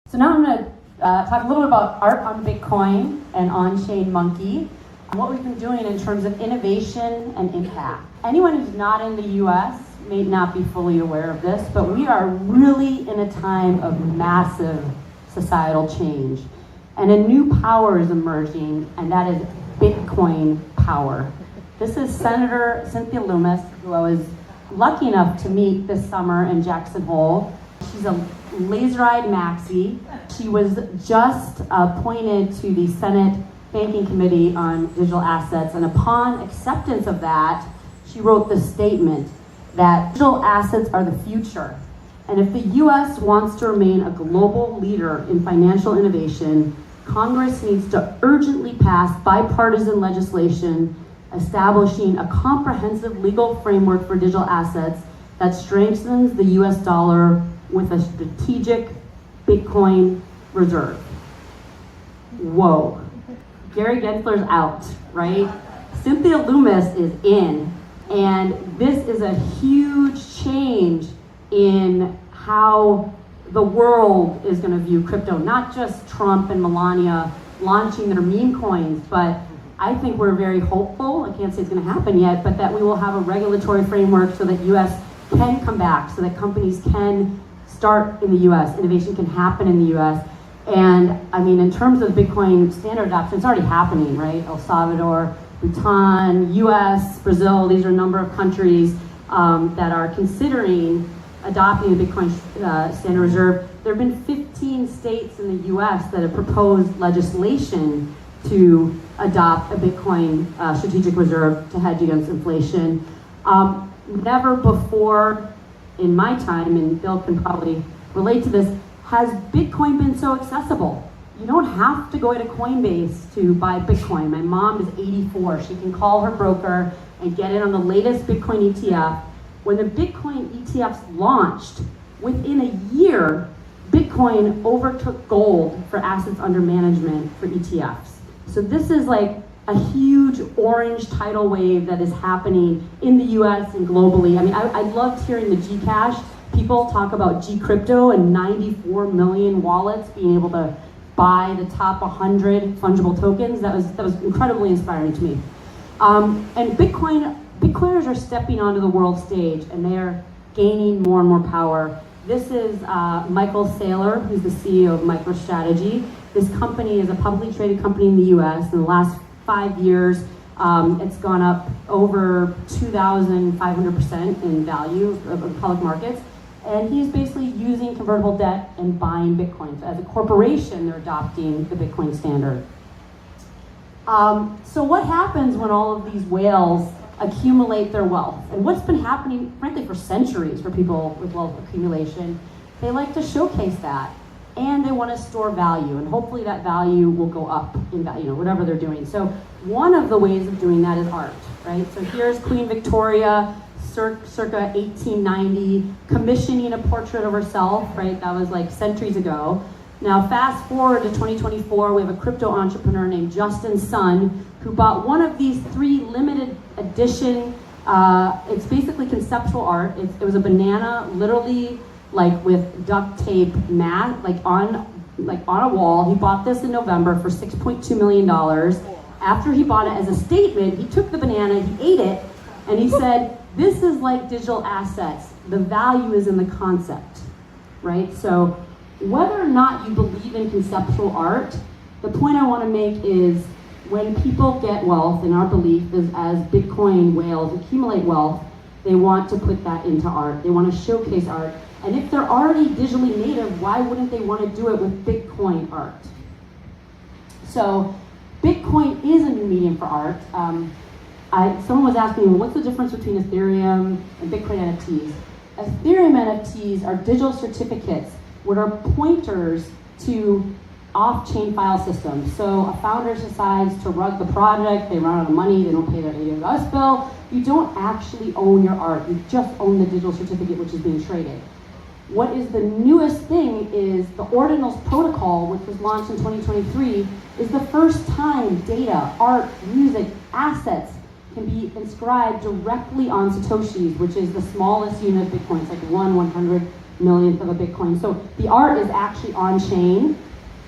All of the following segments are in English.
So now I'm going to talk a little bit about art on Bitcoin and OnChainMonkey, and what we've been doing in terms of innovation and impact. Anyone who's not in the US may not be fully aware of this, but we are really in a time of massive societal change. And a new power is emerging, and that is Bitcoin power. This is Senator Cynthia Lummis, who I was lucky enough to meet this summer in Jackson Hole. She's a laser-eyed maxi. She was just appointed to the Senate Banking Committee on Digital Assets, and upon acceptance of that, she wrote the statement that digital assets are the future. And if the US wants to remain a global leader in financial innovation, Congress needs to urgently pass bipartisan legislation establishing a comprehensive legal framework for digital assets that strengthens the US dollar with a strategic Bitcoin reserve. Whoa. Gary Gensler's out, right? Cynthia Lummis is in, and this is a huge change in how the world is going to view crypto. Not just Trump and Melania launching their meme coins, but I think we're very hopeful, I can't say it's going to happen yet, but that we will have a regulatory framework so that US can come back, so that companies can start in the US, innovation can happen in the US. And I mean, in terms of Bitcoin standard adoption, it's already happening, right? El Salvador, Bhutan, US, Brazil, these are a number of countries that are considering adopting the Bitcoin standard reserve. There have been 15 states in the US that have proposed legislation to adopt a Bitcoin strategic reserve to hedge against inflation. Never before in my time, and Bill can probably relate to this, has Bitcoin been so accessible. You don't have to go to Coinbase to buy Bitcoin. My mom is 84. She can call her broker and get in on the latest Bitcoin ETF. When the Bitcoin ETFs launched, within a year, Bitcoin overtook gold for assets under management for ETFs. So this is like a huge orange tidal wave that is happening in the US and globally. I mean, I loved hearing the Gcash. People talk about Gcrypto and 94 million wallets being able to buy the top 100 fungible tokens. That was incredibly inspiring to me. And Bitcoiners are stepping onto the world stage, and they are gaining more and more power. This is Michael Saylor, who's the CEO of MicroStrategy. This company is a publicly traded company in the US. In the last 5 years, it's gone up over 2,500% in value of public markets. And he's basically using convertible debt and buying Bitcoin. So as a corporation, they're adopting the Bitcoin standard. So what happens when all of these whales accumulate their wealth? And what's been happening, frankly, for centuries for people with wealth accumulation, they like to showcase that. And they want to store value, and hopefully that value will go up in value, whatever they're doing. So one of the ways of doing that is art, right? So here's Queen Victoria, circa 1890, commissioning a portrait of herself, right? That was like centuries ago. Now fast forward to 2024, we have a crypto entrepreneur named Justin Sun, who bought one of these 3 limited edition, it's basically conceptual art. It was a banana, literally, like with duct tape mat, like on a wall. He bought this in November for $6.2 million. After he bought it as a statement, he took the banana, he ate it, and he said, this is like digital assets. The value is in the concept, right? So whether or not you believe in conceptual art, the point I want to make is when people get wealth, and our belief is as Bitcoin whales accumulate wealth, they want to put that into art. They want to showcase art. And if they're already digitally native, why wouldn't they want to do it with Bitcoin art? So Bitcoin is a new medium for art. Someone was asking me, well, what's the difference between Ethereum and Bitcoin NFTs? Ethereum NFTs are digital certificates, which are pointers to off-chain file systems. So a founder decides to rug the project, they run out of money, they don't pay their AWS bill. You don't actually own your art, you just own the digital certificate which is being traded. What is the newest thing is the Ordinals protocol, which was launched in 2023, is the first time data, art, music, assets can be inscribed directly on satoshis, which is the smallest unit of Bitcoin. It's like 1/100 millionth of a Bitcoin. So the art is actually on chain,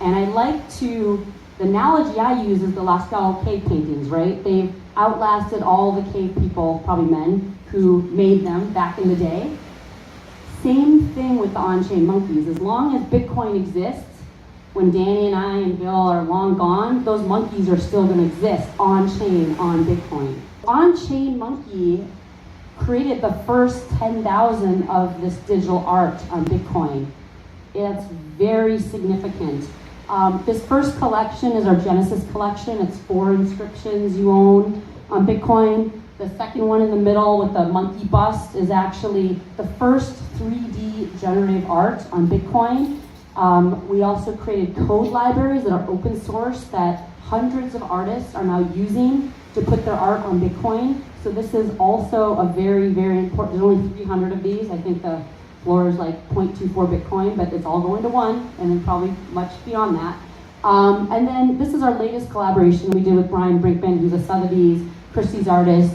and I like to, the analogy I use is the Lascaux cave paintings, right? They've outlasted all the cave people, probably men, who made them back in the day. Same thing with the on-chain monkeys. As long as Bitcoin exists, when Danny and I and Bill are long gone, those monkeys are still going to exist on-chain, on Bitcoin. OnChainMonkey created the first 10,000 of this digital art on Bitcoin. It's very significant. This first collection is our Genesis collection. It's 4 inscriptions you own on Bitcoin. The second one in the middle with the monkey bust is actually the first 3D generative art on Bitcoin. We also created code libraries that are open source that hundreds of artists are now using to put their art on Bitcoin. So this is also a very, very important, there's only 300 of these. I think the floor is like 0.24 Bitcoin, but it's all going to 1, and then probably much beyond that. And then this is our latest collaboration we did with Brian Brinkman, who's a Sotheby's Christie's artist.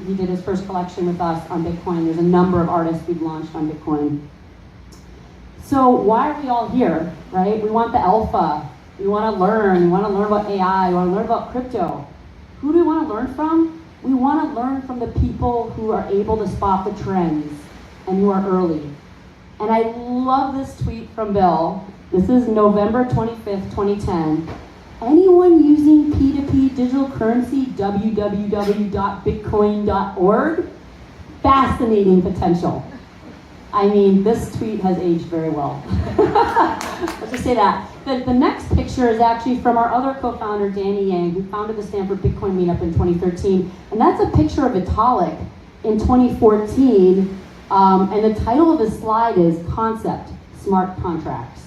He did his first collection with us on Bitcoin. There's a number of artists we've launched on Bitcoin. So why are we all here, right? We want the alpha. We want to learn. We want to learn about AI. We want to learn about crypto. Who do we want to learn from? We want to learn from the people who are able to spot the trends and who are early. And I love this tweet from Bill. This is November 25th, 2010. Anyone using P2P digital currency, www.bitcoin.org? Fascinating potential. I mean, this tweet has aged very well. Let's just say that. The next picture is actually from our other co-founder, Danny Yang, who founded the Stanford Bitcoin Meetup in 2013. And that's a picture of Vitalik in 2014. And the title of his slide is Concept, Smart Contracts.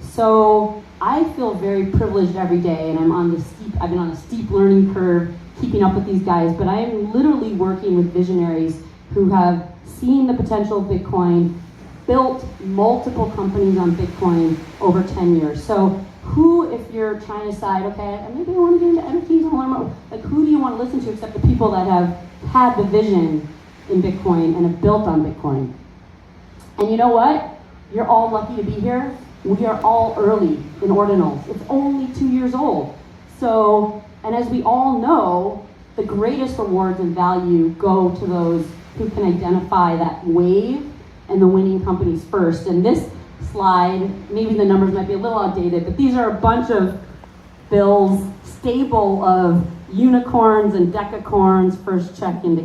So I feel very privileged every day, and I've been on a steep learning curve keeping up with these guys, but I am literally working with visionaries who have seen the potential of Bitcoin, built multiple companies on Bitcoin over 10 years. So who, if you're trying to decide, okay, maybe I want to get into NFTs and learn more, like who do you want to listen to except the people that have had the vision in Bitcoin and have built on Bitcoin? And you know what? You're all lucky to be here. We are all early in Ordinals. It's only 2 years old. So, and as we all know, the greatest rewards and value go to those who can identify that wave and the winning companies first. And this slide, maybe the numbers might be a little outdated, but these are a bunch of Bill's stable of unicorns and decacorns, first check into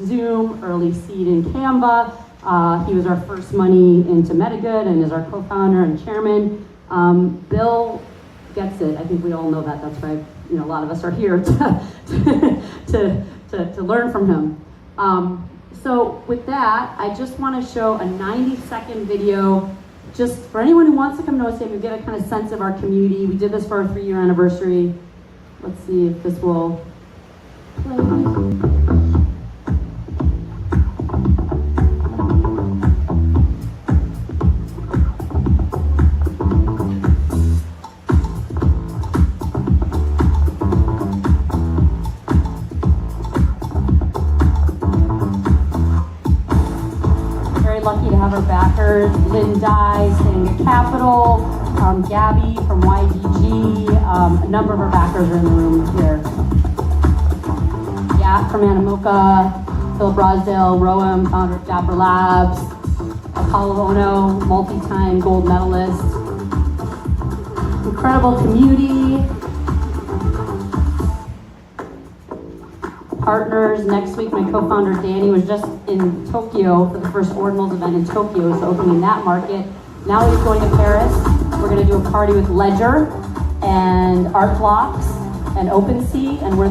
Zoom, early seed in Canva. He was our first money into Metagood and is our co-founder and chairman. Bill gets it. I think we all know that. That's why a lot of us are here to learn from him. So with that, I just want to show a 90-second video just for anyone who wants to come notice it and get a kind of sense of our community. We did this for our 3-year anniversary. Let's see if this will play. Lucky to have our backers, Lynn Dye, Sanga Capital, Gabby from YGG, a number of our backers are in the room here. Yap from Animoca, Phil Brosdale, Roem, founder of Dapper Labs, Apollo Ono, multi-time gold medalist. Incredible community. Partners. Next week, my co-founder Danny was just in Tokyo for the first Ordinals event in Tokyo, so opening that market. Now he's going to Paris. We're going to do a party with Ledger and Art Blocks and OpenSea, and we're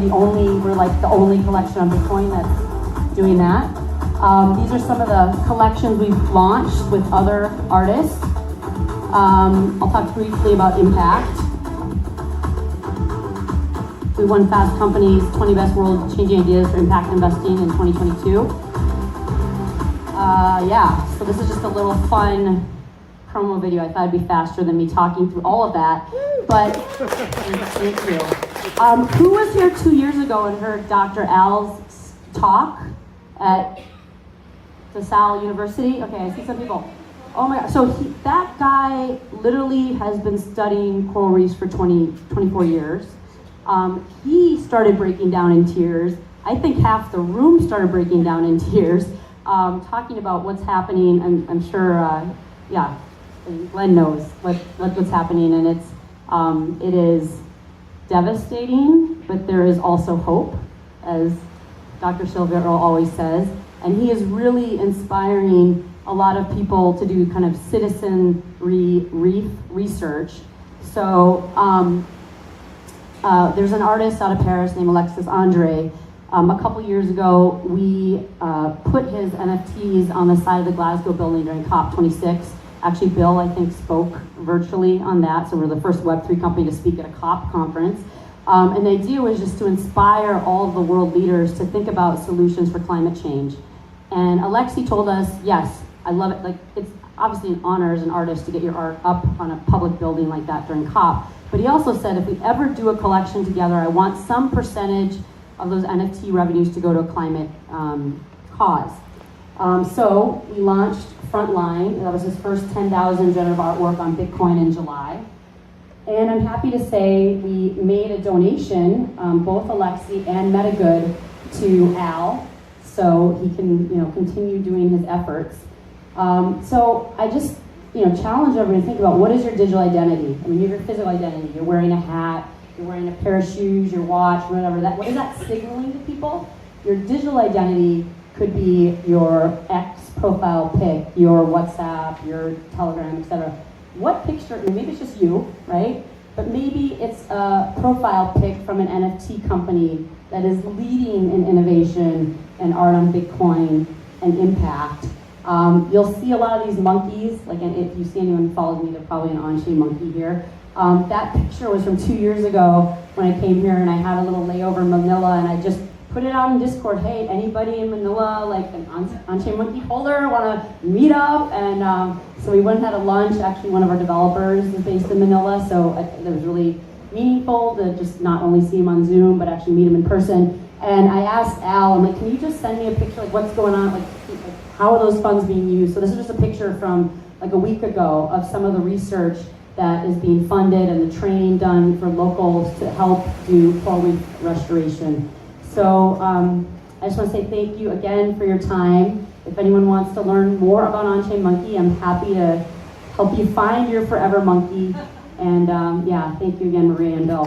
like the only collection on Bitcoin that's doing that. These are some of the collections we've launched with other artists. I'll talk briefly about impact. We won Fast Company's 20 Best World Changing Ideas for Impact Investing in 2022. So this is just a little fun promo video. I thought it'd be faster than me talking through all of that, but thank you. Who was here 2 years ago and heard Dr. Al's talk at DeSalle University? Okay, I see some people. Oh my God. So that guy literally has been studying coral reefs for 24 years. He started breaking down in tears. I think half the room started breaking down in tears, talking about what's happening. I'm sure, yeah, Glenn knows what's happening, and it is devastating, but there is also hope, as Dr. Sylvia Earle always says, and he is really inspiring a lot of people to do kind of citizen reef research. So there's an artist out of Paris named Alexis Andre. A couple years ago, we put his NFTs on the side of the Glasgow building during COP26. Actually, Bill, I think, spoke virtually on that, so we're the first Web3 company to speak at a COP conference. And the idea was just to inspire all of the world leaders to think about solutions for climate change. And Alexi told us, yes, I love it. Like, it's obviously an honor as an artist to get your art up on a public building like that during COP. But he also said, if we ever do a collection together, I want some percentage of those NFT revenues to go to a climate cause. So we launched Frontline. That was his first 10,000 generative artwork on Bitcoin in July. And I'm happy to say we made a donation, both Alexi and Metagood, to Al, so he can continue doing his efforts. So I just challenge everyone to think about, what is your digital identity? I mean, you have your physical identity. You're wearing a hat, you're wearing a pair of shoes, your watch, whatever. What is that signaling to people? Your digital identity could be your X profile pic, your WhatsApp, your Telegram, etc. What picture, maybe it's just you, right? But maybe it's a profile pic from an NFT company that is leading in innovation and art on Bitcoin and impact. You'll see a lot of these monkeys, like if you see anyone who follows me, they're probably an OnChainMonkey here. That picture was from 2 years ago when I came here, and I had a little layover in Manila, and I just put it out in Discord. Hey, anybody in Manila, like an OnChainMonkey holder, want to meet up? And so we went and had a lunch. Actually, one of our developers is based in Manila, so it was really meaningful to just not only see him on Zoom, but actually meet him in person. And I asked Al, I'm like, can you just send me a picture, like what's going on, like how are those funds being used? So this is just a picture from like a week ago of some of the research that is being funded and the training done for locals to help do coral reef restoration. So I just want to say thank you again for your time. If anyone wants to learn more about OnChainMonkey, I'm happy to help you find your forever monkey. And yeah, thank you again, Maria and Bill.